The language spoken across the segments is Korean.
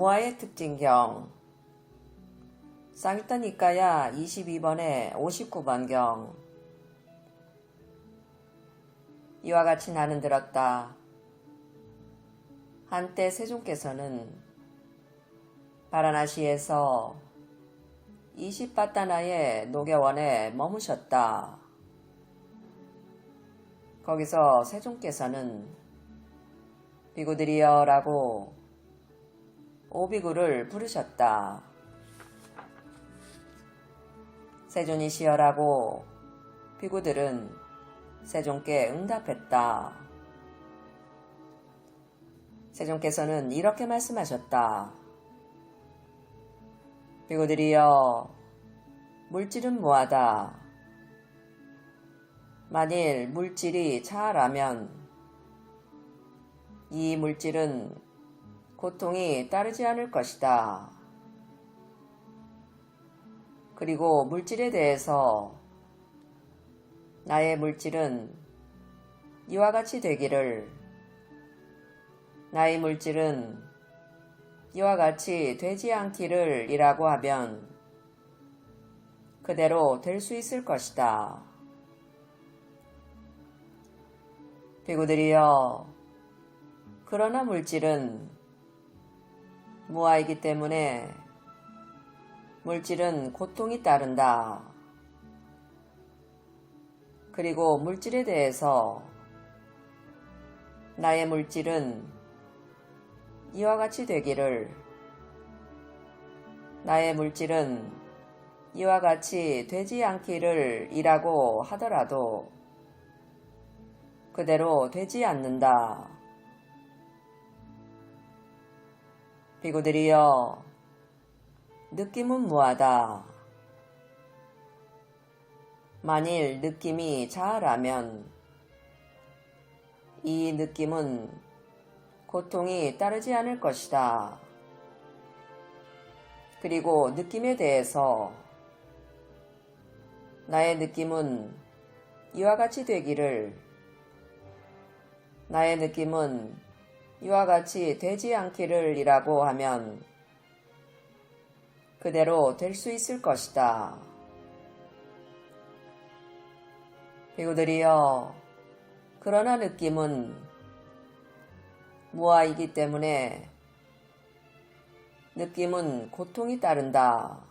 무아의 특징경 쌍일단 이까야 22번에 59번경 이와 같이 나는 들었다. 한때 세종께서는 바라나시에서 20바타나의 노계원에 머무셨다. 거기서 세종께서는 비구들이여 라고 오비구를 부르셨다. 세존이시여 라고 비구들은 세종께 응답했다. 세종께서는 이렇게 말씀하셨다. 비구들이여, 물질은 무하다. 만일 물질이 차하라면 이 물질은 고통이 따르지 않을 것이다. 그리고 물질에 대해서 나의 물질은 이와 같이 되기를, 나의 물질은 이와 같이 되지 않기를 이라고 하면 그대로 될 수 있을 것이다. 비구들이여, 그러나 물질은 무아이기 때문에 물질은 고통이 따른다. 그리고 물질에 대해서 나의 물질은 이와 같이 되기를, 나의 물질은 이와 같이 되지 않기를 이라고 하더라도 그대로 되지 않는다. 비구들이여, 느낌은 무하다. 만일 느낌이 자아라면 이 느낌은 고통이 따르지 않을 것이다. 그리고 느낌에 대해서 나의 느낌은 이와 같이 되기를, 나의 느낌은 이와 같이 되지 않기를 이라고 하면 그대로 될 수 있을 것이다. 비구들이여, 그러나 느낌은 무아이기 때문에 느낌은 고통이 따른다.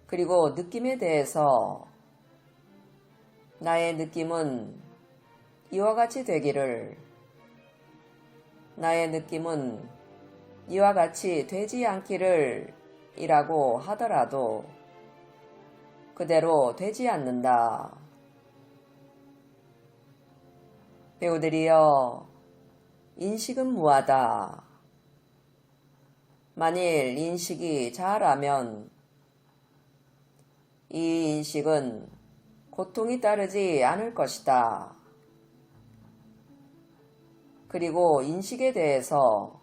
그리고 느낌에 대해서 나의 느낌은 이와 같이 되기를, 나의 느낌은 이와 같이 되지 않기를 이라고 하더라도 그대로 되지 않는다. 배우들이여, 인식은 무하다. 만일 인식이 자아라면 이 인식은 고통이 따르지 않을 것이다. 그리고 인식에 대해서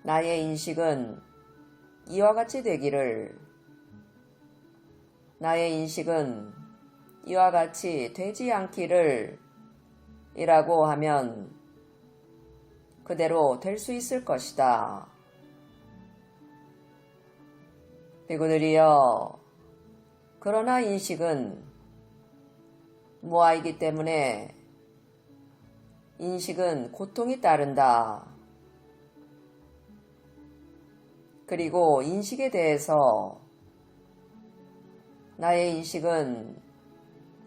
나의 인식은 이와 같이 되기를, 나의 인식은 이와 같이 되지 않기를 이라고 하면 그대로 될 수 있을 것이다. 비구들이여, 그러나 인식은 무아이기 때문에 인식은 고통이 따른다. 그리고 인식에 대해서 나의 인식은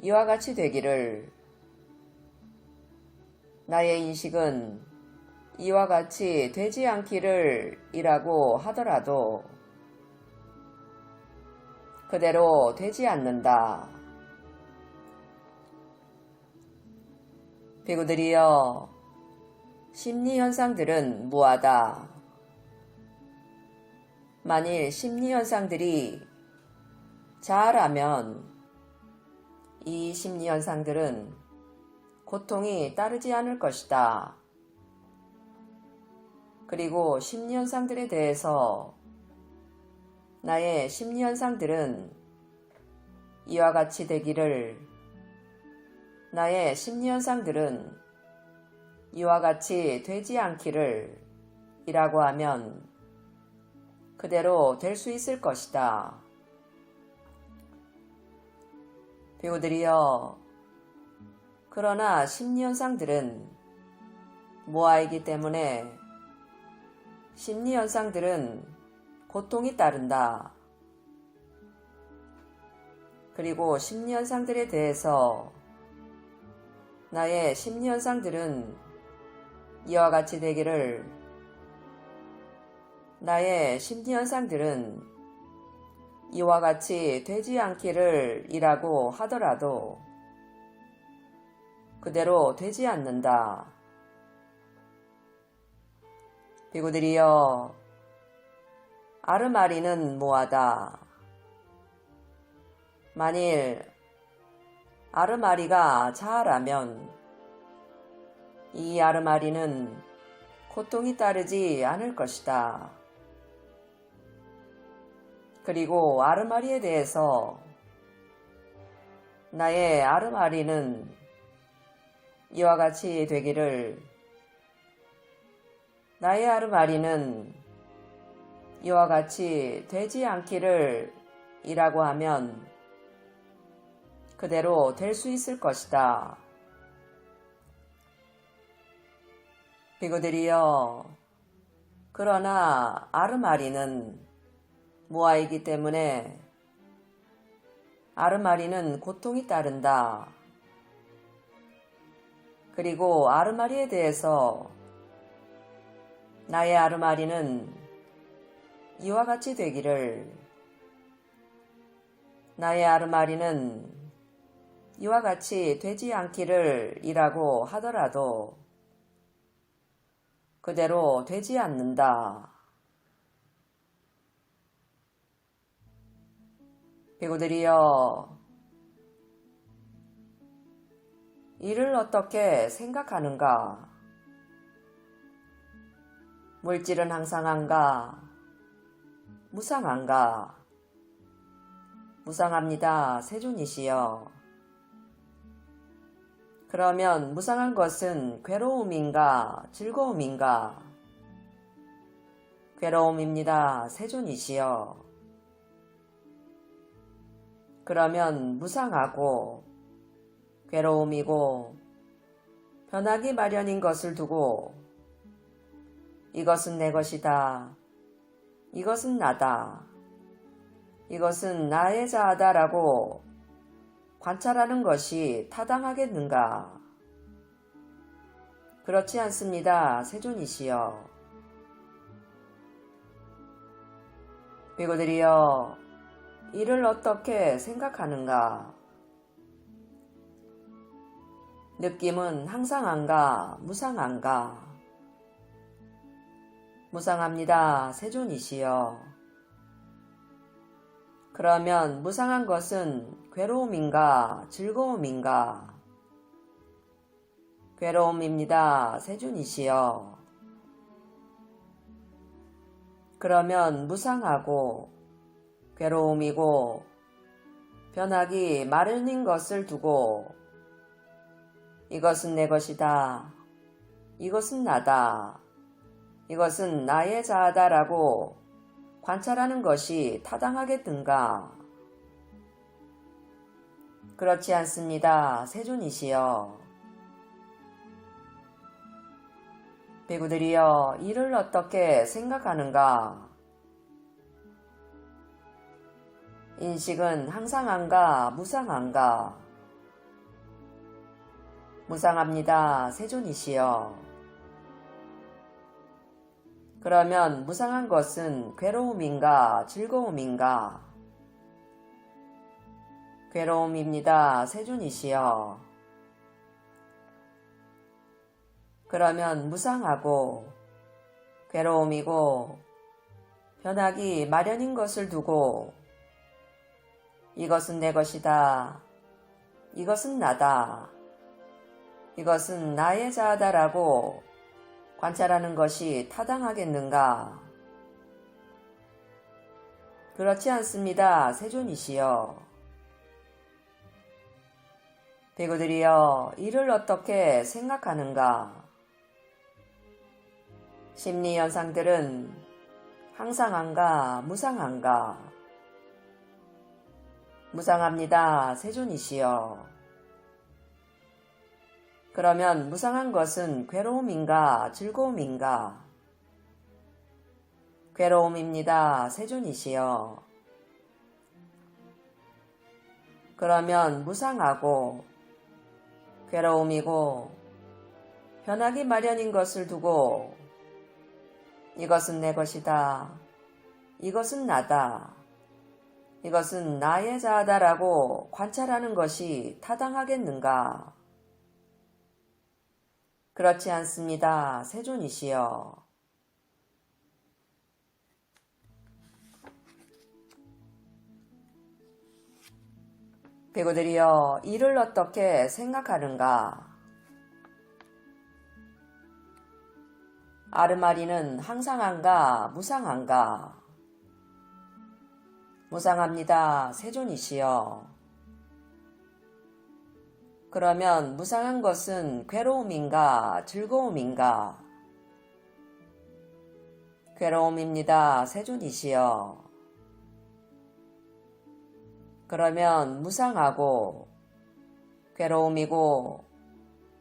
이와 같이 되기를, 나의 인식은 이와 같이 되지 않기를 이라고 하더라도 그대로 되지 않는다. 비구들이여, 심리현상들은 무하다. 만일 심리현상들이 자아라면 이 심리현상들은 고통이 따르지 않을 것이다. 그리고 심리현상들에 대해서 나의 심리현상들은 이와 같이 되기를, 나의 심리현상들은 이와 같이 되지 않기를 이라고 하면 그대로 될 수 있을 것이다. 배우들이여, 그러나 심리현상들은 모아이기 때문에 심리현상들은 고통이 따른다. 그리고 심리현상들에 대해서 나의 심리현상들은 이와 같이 되기를, 나의 심리현상들은 이와 같이 되지 않기를 이라고 하더라도 그대로 되지 않는다. 비구들이여, 아르마리는 뭐하다. 만일 아르마리가 자아라면 이 아르마리는 고통이 따르지 않을 것이다. 그리고 아르마리에 대해서 나의 아르마리는 이와 같이 되기를, 나의 아르마리는 이와 같이 되지 않기를 이라고 하면 그대로 될 수 있을 것이다. 비구들이여, 그러나 아르마리는 모아이기 때문에 아르마리는 고통이 따른다. 그리고 아르마리에 대해서 나의 아르마리는 이와 같이 되기를, 나의 아르마리는 이와 같이 되지 않기를 이라고 하더라도 그대로 되지 않는다. 비구들이여, 이를 어떻게 생각하는가? 물질은 항상한가? 무상한가? 무상합니다, 세존이시여. 그러면 무상한 것은 괴로움인가, 즐거움인가? 괴로움입니다, 세존이시여. 그러면 무상하고 괴로움이고 변하기 마련인 것을 두고 이것은 내 것이다, 이것은 나다, 이것은 나의 자아다라고 관찰하는 것이 타당하겠는가? 그렇지 않습니다, 세존이시여. 비구들이여, 이를 어떻게 생각하는가? 느낌은 항상한가, 무상한가? 무상합니다, 세존이시여. 그러면 무상한 것은 괴로움인가, 즐거움인가? 괴로움입니다, 세존이시여. 그러면 무상하고 괴로움이고 변하기 마련인 것을 두고 이것은 내 것이다, 이것은 나다, 이것은 나의 자아다라고 관찰하는 것이 타당하겠든가? 그렇지 않습니다, 세존이시여. 비구들이여, 이를 어떻게 생각하는가? 인식은 항상한가, 무상한가? 무상합니다, 세존이시여. 그러면 무상한 것은 괴로움인가, 즐거움인가? 괴로움입니다, 세존이시여. 그러면 무상하고 괴로움이고 변하기 마련인 것을 두고 이것은 내 것이다, 이것은 나다, 이것은 나의 자아다라고 관찰하는 것이 타당하겠는가? 그렇지 않습니다, 세존이시여. 비구들이여, 이를 어떻게 생각하는가? 심리 현상들은 항상한가 무상한가? 무상합니다. 세존이시여. 그러면 무상한 것은 괴로움인가 즐거움인가? 괴로움입니다. 세존이시여. 그러면 무상하고 괴로움이고 변하기 마련인 것을 두고 이것은 내 것이다. 이것은 나다. 이것은 나의 자아다라고 관찰하는 것이 타당하겠는가? 그렇지 않습니다. 세존이시여. 배구들이여, 이를 어떻게 생각하는가? 아르마리는 항상한가 무상한가? 무상합니다. 세존이시여. 그러면 무상한 것은 괴로움인가 즐거움인가? 괴로움입니다. 세존이시여. 그러면 무상하고 괴로움이고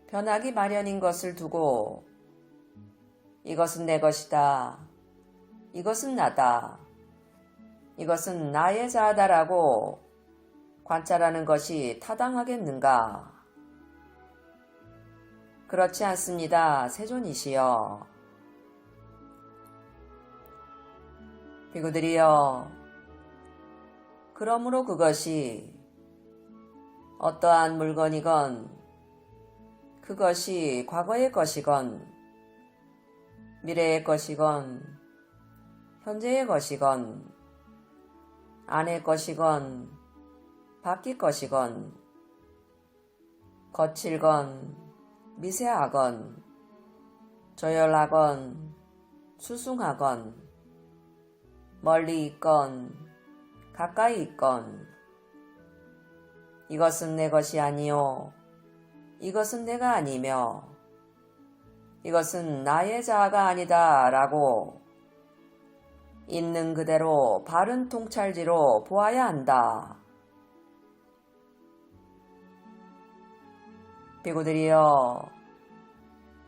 변하기 마련인 것을 두고 이것은 내 것이다. 이것은 나다. 이것은 나의 자아다라고 관찰하는 것이 타당하겠는가? 그렇지 않습니다. 세존이시여. 비구들이여, 그러므로 그것이 어떠한 물건이건 그것이 과거의 것이건 미래의 것이건 현재의 것이건 안의 것이건 밖의 것이건 거칠건 미세하건 조열하건 수숭하건 멀리 있건 가까이 있건 이것은 내 것이 아니요 이것은 내가 아니며 이것은 나의 자아가 아니다 라고 있는 그대로 바른 통찰지로 보아야 한다. 비구들이여,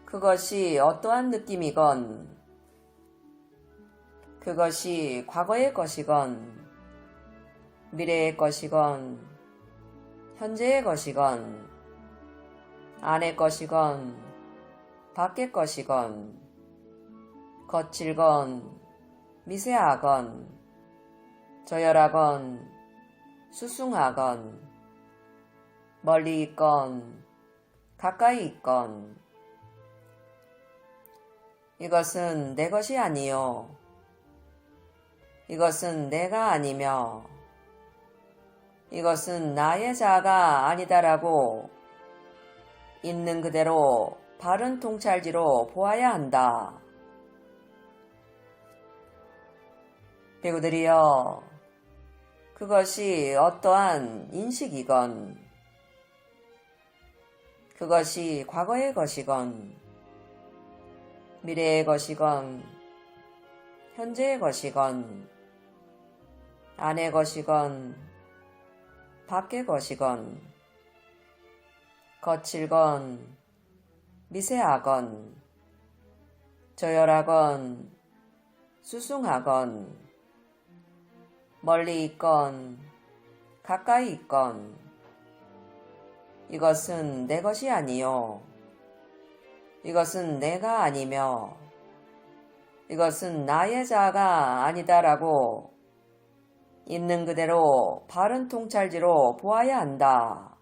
그것이 어떠한 느낌이건 그것이 과거의 것이건 미래의 것이건 현재의 것이건 안의 것이건 밖의 것이건 거칠건 미세하건 저열하건 수숭하건 멀리 있건 가까이 있건 이것은 내 것이 아니요 이것은 내가 아니며 이것은 나의 자아가 아니다라고 있는 그대로 바른 통찰지로 보아야 한다. 배구들이여, 그것이 어떠한 인식이건 그것이 과거의 것이건 미래의 것이건 현재의 것이건 안의 것이건 밖의 것이건 거칠건 미세하건 저열하건 수숭하건 멀리 있건 가까이 있건 이것은 내 것이 아니요 이것은 내가 아니며 이것은 나의 자아가 아니다라고 있는 그대로 바른 통찰지로 보아야 한다.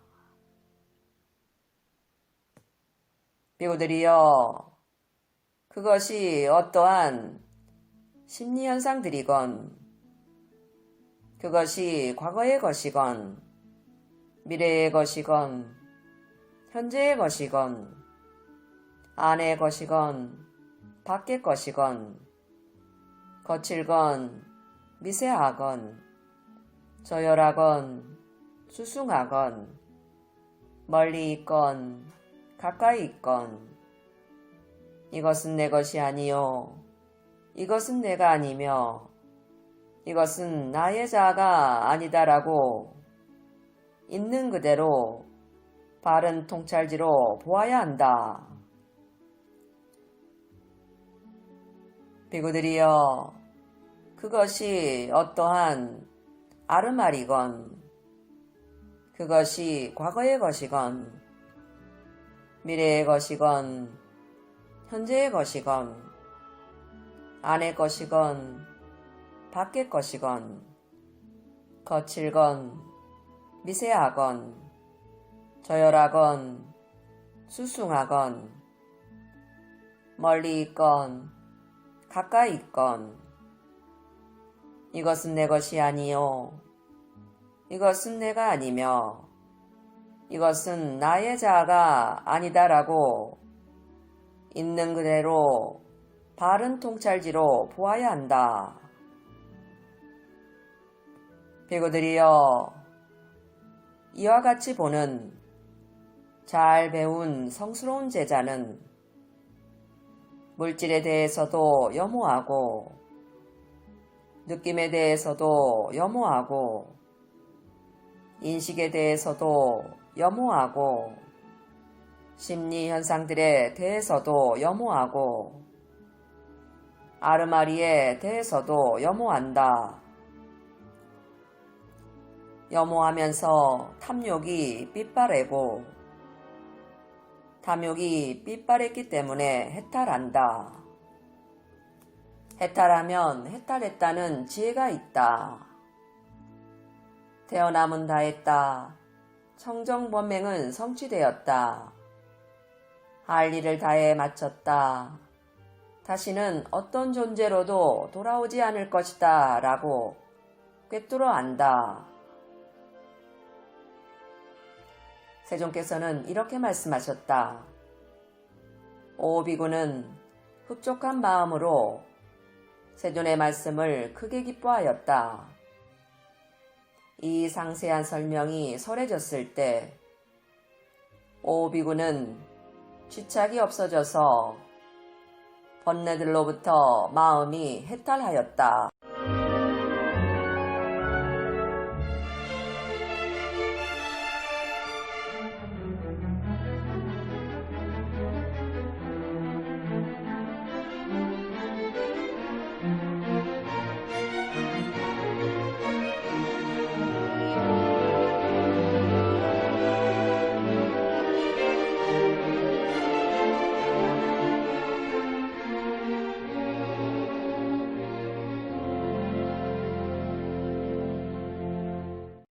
비구들이여, 그것이 어떠한 심리현상들이건 그것이 과거의 것이건 미래의 것이건 현재의 것이건 안의 것이건 밖의 것이건 거칠건 미세하건 저열하건 수숭하건 멀리 있건 가까이 있건 이것은 내 것이 아니요 이것은 내가 아니며 이것은 나의 자아가 아니다라고 있는 그대로 바른 통찰지로 보아야 한다. 비구들이여, 그것이 어떠한 아르말이건 그것이 과거의 것이건 미래의 것이건 현재의 것이건 안의 것이건 밖의 것이건 거칠건 미세하건 저열하건 수숭하건 멀리 있건 가까이 있건 이것은 내 것이 아니요 이것은 내가 아니며 이것은 나의 자아가 아니다라고 있는 그대로 바른 통찰지로 보아야 한다. 비구들이여, 이와 같이 보는 잘 배운 성스러운 제자는 물질에 대해서도 염호하고 느낌에 대해서도 염호하고 인식에 대해서도 염호하고 심리 현상들에 대해서도 염호하고 아르마리에 대해서도 염호한다. 염호하면서 탐욕이 삐빠래고 탐욕이 삐빠랬기 때문에 해탈한다. 해탈하면 해탈했다는 지혜가 있다. 태어남은 다했다. 청정번맹은 성취되었다. 할 일을 다해 마쳤다. 다시는 어떤 존재로도 돌아오지 않을 것이다 라고 꿰뚫어 안다. 세존께서는 이렇게 말씀하셨다. 오 비구는 흡족한 마음으로 세존의 말씀을 크게 기뻐하였다. 이 상세한 설명이 설해졌을 때 오 비구는 쥐착이 없어져서 번뇌들로부터 마음이 해탈하였다.